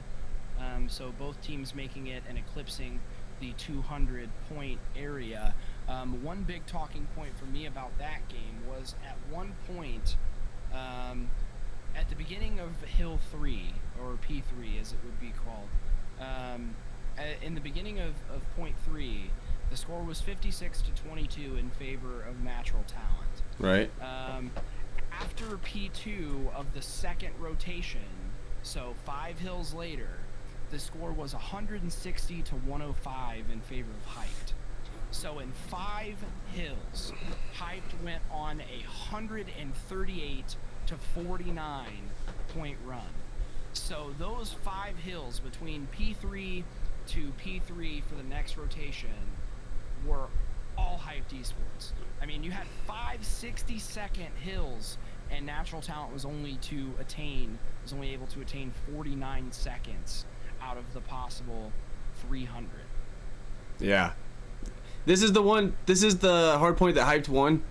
So both teams making it and eclipsing the 200-point area. One big talking point for me about that game was at one point, at the beginning of Hill 3, or P3 as it would be called, in the beginning of point 3, the score was 56 to 22 in favor of Natural Talent. Right. After P2 of the second rotation, so 5 hills later, the score was 160 to 105 in favor of Hyped. So in 5 hills, Hyped went on a 138 to 49 point run. So those 5 hills between P3 to P3 for the next rotation were all Hyped Esports. I mean, you had 5 60-second hills, and Natural Talent was only able to attain 49 seconds out of the possible 300. Yeah. This is the hard point that Hyped won?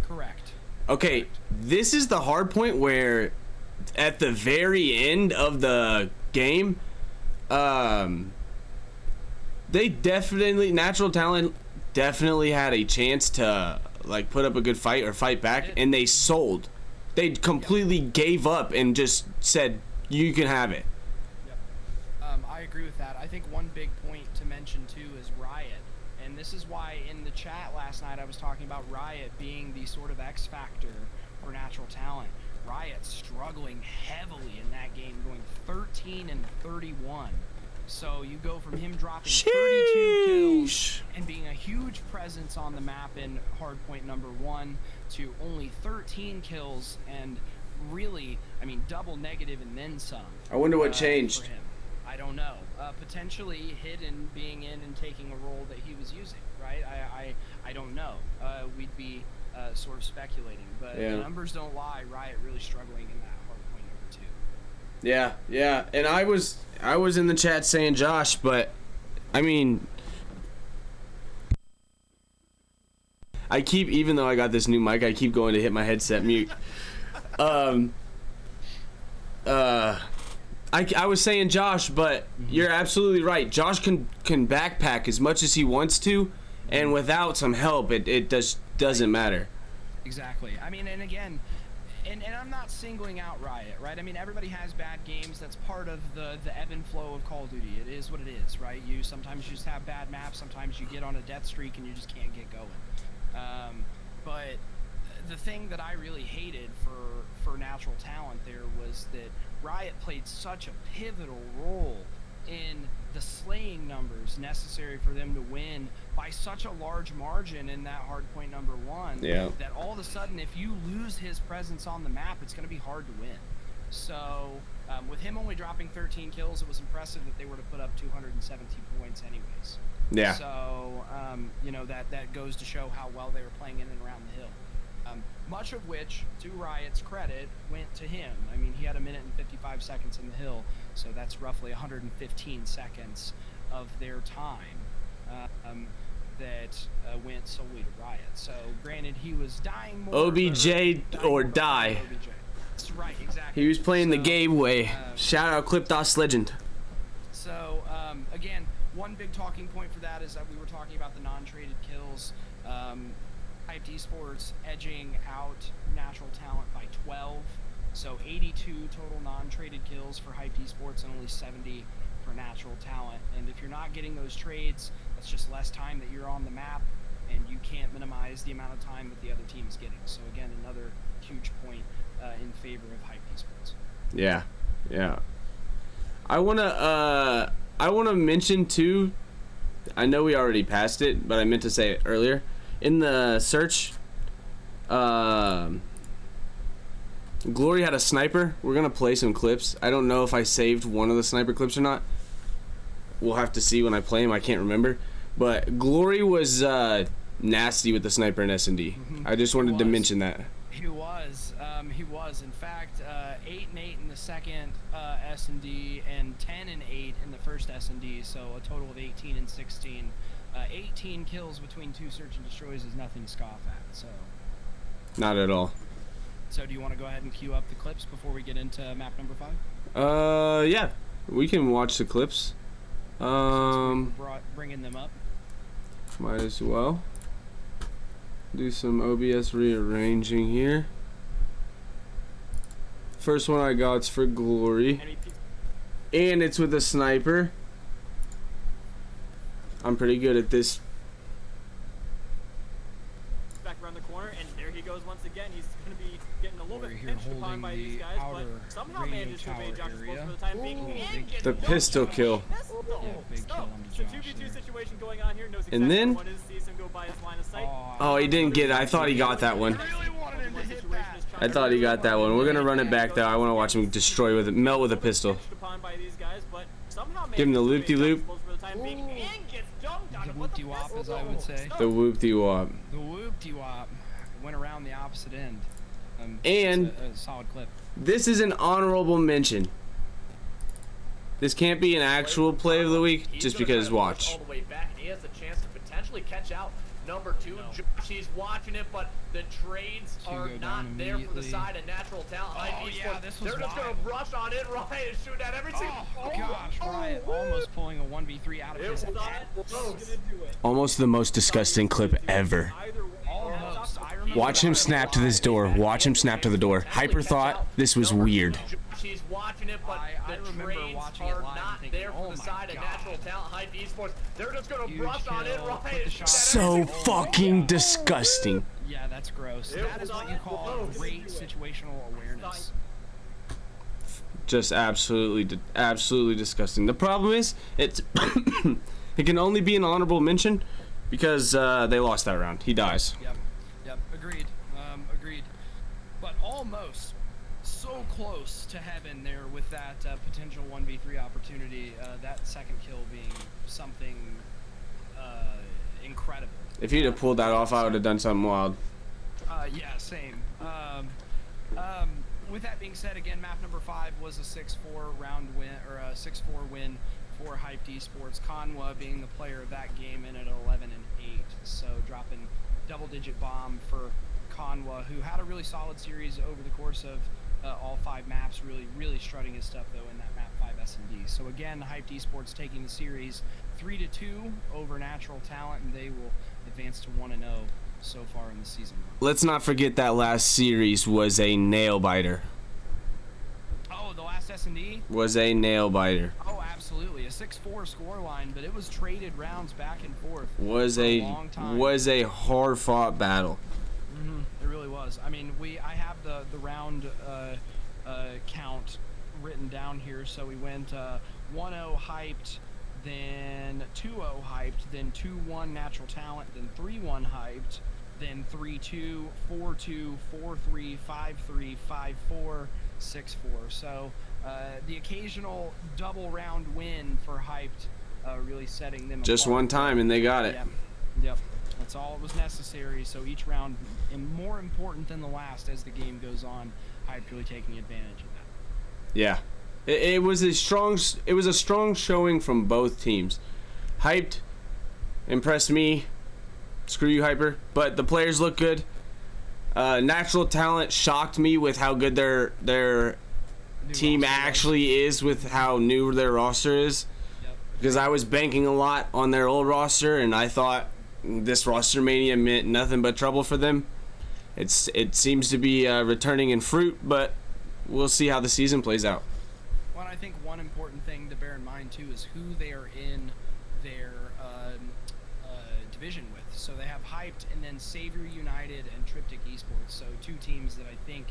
Correct. Okay, Correct. This is the hard point where at the very end of the game, Natural Talent definitely had a chance to like put up a good fight or fight back, and they sold. They completely gave up and just said, you can have it. I agree with that. I think one big point to mention too is Riot, and this is why in the chat last night I was talking about Riot being the sort of X factor for Natural Talent. Riot struggling heavily in that game, going 13 and 31. So you go from him dropping 32 kills and being a huge presence on the map in hardpoint number 1 to only 13 kills and really, I mean, double negative and then some. I wonder what changed. For him. I don't know. Potentially hidden, being in and taking a role that he was using, right? I don't know. We'd be sort of speculating, but the numbers don't lie. Riot really struggling in that hardpoint number 2. Yeah. And I was in the chat saying Josh, but I mean, even though I got this new mic, I keep going to hit my headset mute. I was saying Josh, but you're absolutely right. Josh can backpack as much as he wants to, and without some help, it doesn't matter. Exactly. I mean, and again, and I'm not singling out Riot, right? I mean, everybody has bad games. That's part of the ebb and flow of Call of Duty. It is what it is, right? Sometimes you just have bad maps. Sometimes you get on a death streak and you just can't get going. But the thing that I really hated for Natural Talent there was that Riot played such a pivotal role in the slaying numbers necessary for them to win by such a large margin in that hardpoint number 1 that all of a sudden, if you lose his presence on the map, it's going to be hard to win. So with him only dropping 13 kills, it was impressive that they were to put up 217 points anyways. Yeah. So that goes to show how well they were playing in and around the hill. Much of which, to Riot's credit, went to him. I mean, he had 1 minute and 55 seconds in the hill, so that's roughly 115 seconds of their time that went solely to Riot. So, granted, he was dying more. OBJ or die. OBJ. That's right, exactly. He was playing the game way. Shout out Clipdos Legend. So, again, one big talking point for that is that we were talking about the non-traded kills. Hyped Esports edging out Natural Talent by 12, so 82 total non-traded kills for Hyped Esports and only 70 for Natural Talent. And if you're not getting those trades, that's just less time that you're on the map, and you can't minimize the amount of time that the other team is getting. So again, another huge point in favor of Hyped Esports. Yeah. I wanna mention too. I know we already passed it, but I meant to say it earlier. In the search, Glory had a sniper. We're gonna play some clips. I don't know if I saved one of the sniper clips or not. We'll have to see when I play him. I can't remember. But Glory was nasty with the sniper in S&D. I just wanted to mention that. He was. In fact, 8 and 8 in the second S&D and 10 and 8 in the first S&D. So a total of 18 and 16. 18 kills between 2 search and destroys is nothing to scoff at. So. Not at all. So do you want to go ahead and queue up the clips before we get into map number 5? Yeah. We can watch the clips. Bringing them up. Might as well. Do some OBS rearranging here. First one I got's for Glory. And it's with a sniper. I'm pretty good at this. Back around the corner, and there he goes once again. He's going to be getting a little bit pinched upon by these guys, but somehow manages to evade Josh's bullets for the time being. The pistol kill. Big kill on the Josh. 2v2 situation going on here. Knows exactly And then, what it is, sees him go by his line of sight. oh, he didn't get it. I thought he got that one. I thought he got that one. We're gonna run it back though. I want to watch him destroy with it, melt with a pistol. Give him the loop-de-loop. The whoop-de-wop, as I would say. The whoop-de-wop. The whoop-de-wop went around the opposite end. And a solid clip. This is an honorable mention. This can't be an actual play of the week just because watch. All the way back, and he has a chance to potentially catch out number 2. Josh, he's watching it, but the trades are not there for the side of Natural Talent. Oh, yeah, this was They're just going to rush on it. Riot is shooting at every single. Oh, gosh, Riot almost pulling a 1v3 out of his head. Almost the most disgusting clip ever. Watch him snap to this door. Watch him snap to the door. Hyper thought this was weird. He's watching it, but I the remember trades watching it are live not and thinking, there oh for the my side of God. Natural Talent Hype Esports. They're just gonna Huge brush on it, kill, put Ryan. the shot So fucking disgusting. Yeah, that's gross. That is what you call great situational awareness. Just absolutely disgusting. The problem is, it can only be an honorable mention because they lost that round. He dies. Yep, agreed. Agreed. But almost so close to heaven there with that potential 1v3 opportunity. That second kill being something incredible. If he'd have pulled that off, I would have done something wild. Yeah, same. With that being said, again, map number 5 was a 6-4 round win, or a 6-4 win for Hyped Esports. Conwa being the player of that game in at 11-8, so dropping double-digit bomb for Conwa, who had a really solid series over the course of all 5 maps, really strutting his stuff though in that map 5 S&D. So again, Hyped Esports taking the series 3-2 over Natural Talent, and they will advance to 1-0 so far in the season. Let's not forget that last series was a nail biter. Oh, the last S&D? Was a nail biter. Oh, absolutely. A 6-4 scoreline, but it was traded rounds back and forth Was for a long time. was a hard fought battle. It really was. I mean, I have the round count written down here. So we went 1-0 Hyped, then 2-0 Hyped, then 2-1 Natural Talent, then 3-1 Hyped, then 3-2, 4-2, 4-3, 5-3, 5-4, 6-4. So the occasional double round win for Hyped, really setting them Just apart. one time and they got it. Yep. That's all it was necessary. So each round, and more important than the last as the game goes on, Hyped really taking advantage of that. Yeah. It was a strong showing from both teams. Hyped impressed me. Screw you, Hyper. But the players look good. Natural Talent shocked me with how good their team actually is, with how new their roster is. Because I was banking a lot on their old roster, and I thought this roster mania meant nothing but trouble for them. It seems to be returning in fruit, but we'll see how the season plays out. Well, I think one important thing to bear in mind too is who they are in their division with. So they have Hyped and then Savior United and Triptych Esports. So 2 teams that I think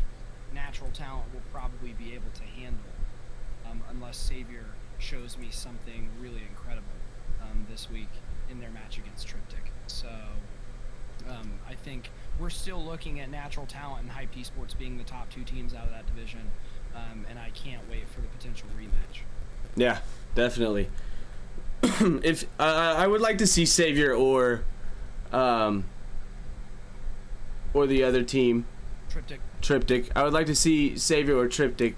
Natural Talent will probably be able to handle, unless Savior shows me something really incredible this week in their match against Triptych. So I think we're still looking at Natural Talent and Hyped Esports being the top 2 teams out of that division, and I can't wait for the potential rematch. Yeah, definitely. If I would like to see Savior or the other team, Triptych. I would like to see Savior or Triptych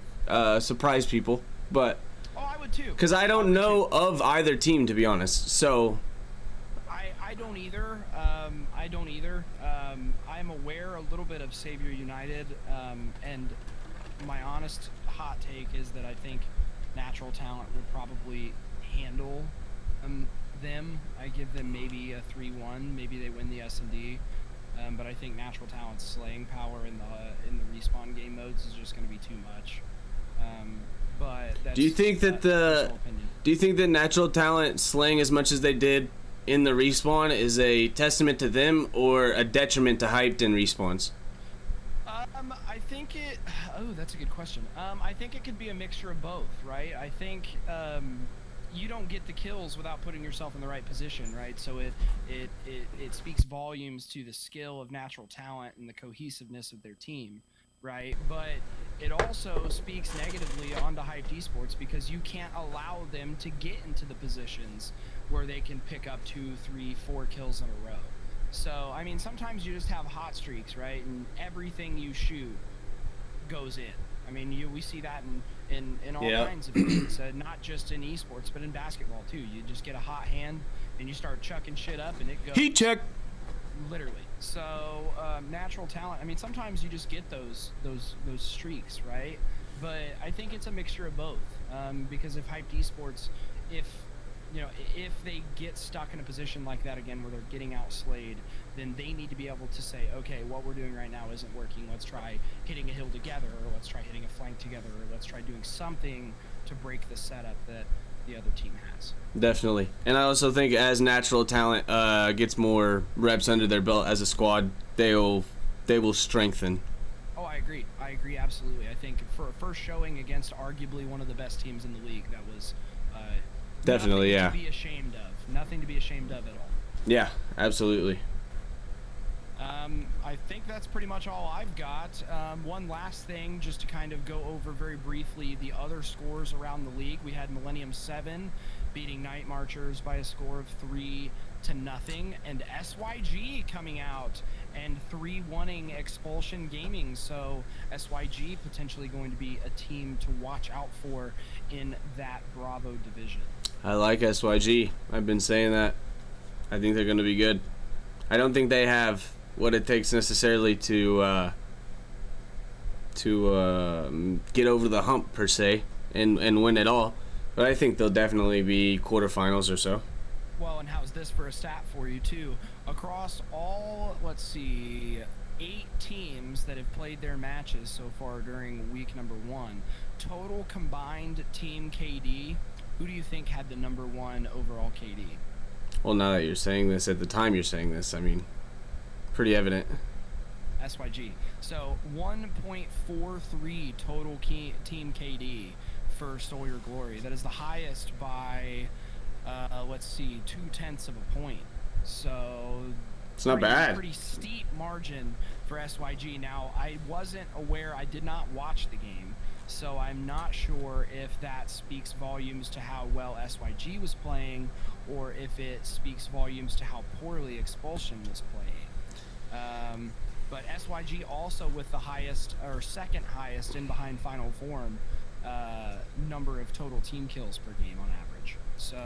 surprise people, but I would too. Because I don't know of either team, to be honest. So I don't either. I'm aware a little bit of Savior United, and my honest hot take is that I think Natural Talent will probably handle them. I give them maybe a 3-1. Maybe they win the S&D. But I think Natural Talent's slaying power in the respawn game modes is just going to be too much. But that's, do you think that Natural Talent slaying as much as they did in the respawn is a testament to them or a detriment to Hyped and respawns? I think it. Oh, that's a good question. I think it could be a mixture of both, right? I think you don't get the kills without putting yourself in the right position, right? So it speaks volumes to the skill of Natural Talent and the cohesiveness of their team, right? But it also speaks negatively onto Hyped Esports because you can't allow them to get into the positions where they can pick up 2, 3, 4 kills in a row. So, I mean, sometimes you just have hot streaks, right? And everything you shoot goes in. I mean, we see that in all kinds of things, not just in esports, but in basketball too. You just get a hot hand and you start chucking shit up and it goes. Heat check. Literally. So, Natural Talent, I mean, sometimes you just get those streaks, right? But I think it's a mixture of both. Because if Hyped Esports, if you know, if they get stuck in a position like that again where they're getting outslayed, then they need to be able to say, okay, what we're doing right now isn't working. Let's try hitting a hill together, or let's try hitting a flank together, or let's try doing something to break the setup that the other team has. Definitely. And I also think as natural talent gets more reps under their belt as a squad, they will strengthen. Oh, I agree. I agree absolutely. I think for a first showing against arguably one of the best teams in the league, that was definitely nothing to be ashamed of. Nothing to be ashamed of at all. Yeah, absolutely. I think that's pretty much all I've got. One last thing, just to kind of go over very briefly the other scores around the league. We had Millennium 7 beating Night Marchers by a score of 3-0, and SYG coming out and 3-1ing Expulsion Gaming. So SYG potentially going to be a team to watch out for in that Bravo division. I like SYG. I've been saying that. I think they're going to be good. I don't think they have what it takes necessarily to get over the hump per se and win it all, but I think they'll definitely be quarterfinals or so. Well, and how's this for a stat for you too? Across all, let's see, 8 teams that have played their matches so far during week number 1, total combined team KD, who do you think had the number 1 overall KD? Well, now that you're saying this, at the time you're saying this, I mean, pretty evident. SYG. So 1.43 total team KD for Stole Your Glory. That is the highest by, let's see, 0.2 of a point. So it's not bad. Pretty steep margin for SYG. Now, I wasn't aware. I did not watch the game, so I'm not sure if that speaks volumes to how well SYG was playing, or if it speaks volumes to how poorly Expulsion was playing. But SYG also with the highest, or second highest in behind Final Form, number of total team kills per game on average. So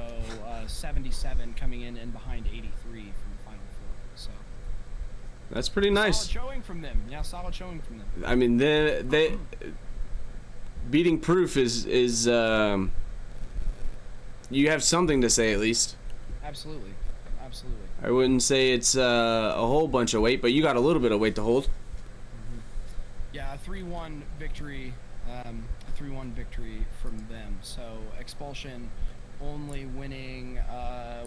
77 coming in behind 83 from Final Form. So that's pretty nice. Solid showing from them. Yeah, solid showing from them. I mean, they beating Proof is you have something to say at least. Absolutely. Absolutely. I wouldn't say it's a whole bunch of weight, but you got a little bit of weight to hold. Mm-hmm. Yeah, a 3-1 victory, from them. So Expulsion only winning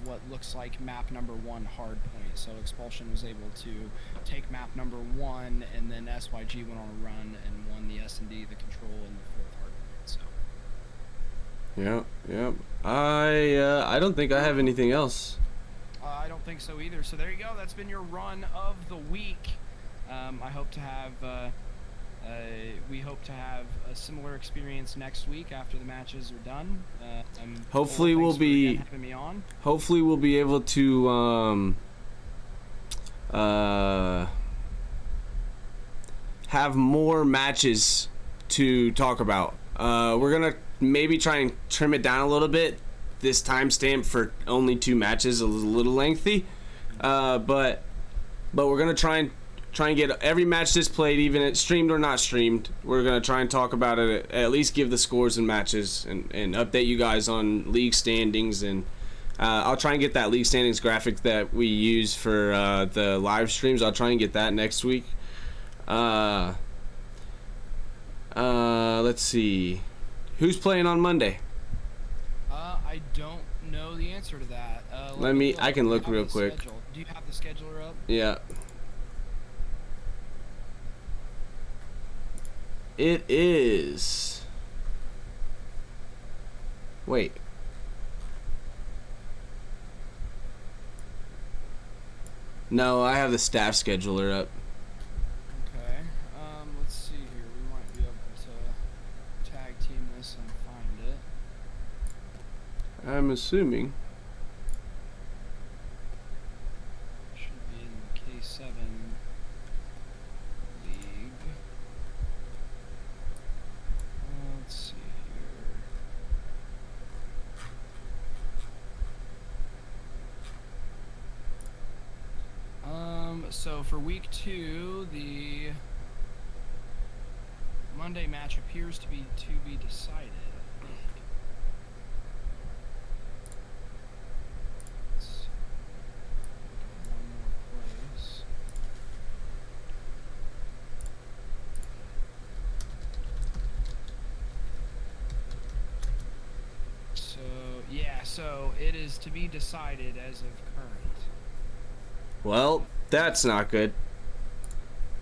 what looks like map number 1 hard point. So Expulsion was able to take map number 1, and then SYG went on a run and won the S&D, the control, and the 4th hard point. So. Yeah. I don't think I have anything else. I don't think so either. So there you go. That's been your run of the week. I hope to have. We hope to have a similar experience next week after the matches are done. Hopefully we'll be. Having me on. Hopefully we'll be able to have more matches to talk about. We're gonna maybe try and trim it down a little bit. This timestamp for only 2 matches is a little lengthy, but we're gonna try and get every match that's played, even it streamed or not streamed. We're gonna try and talk about it, at least give the scores and matches, and update you guys on league standings, and I'll try and get that league standings graphic that we use for the live streams. I'll try and get that next week. Let's see, who's playing on Monday? I don't know the answer to that. I can look real quick. Schedule. Do you have the scheduler up? Yeah. It is. Wait. No, I have the staff scheduler up. Okay. Let's see here. We might be able to tag team this and find it. I'm assuming. Should be in the K7 league. Let's see here. So for week 2, the Monday match appears to be decided. So it is to be decided as of current. Well, that's not good.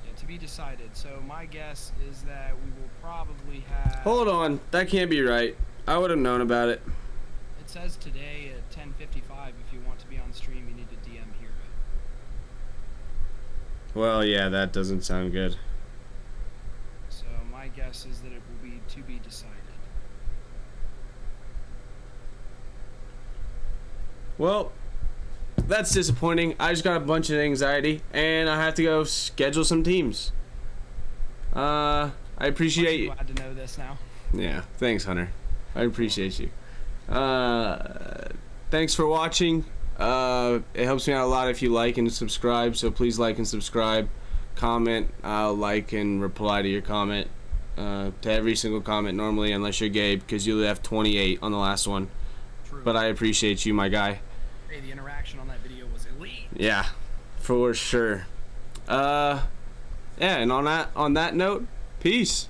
Yeah, to be decided. So my guess is that we will probably have... Hold on. That can't be right. I would have known about it. It says today at 10:55. If you want to be on stream, you need to DM Hero. Well, yeah, that doesn't sound good. So my guess is that it will be to be decided. Well, that's disappointing. I just got a bunch of anxiety, and I have to go schedule some teams. I appreciate you. I'm glad to know this now. Yeah, thanks, Hunter. I appreciate you. Thanks for watching. It helps me out a lot if you like and subscribe, so please like and subscribe. Comment. I'll like and reply to your comment, to every single comment normally, unless you're Gabe, because you left 28 on the last one. True. But I appreciate you, my guy. Hey, the interaction on that video was elite. Yeah, for sure. Yeah, and on that note, peace.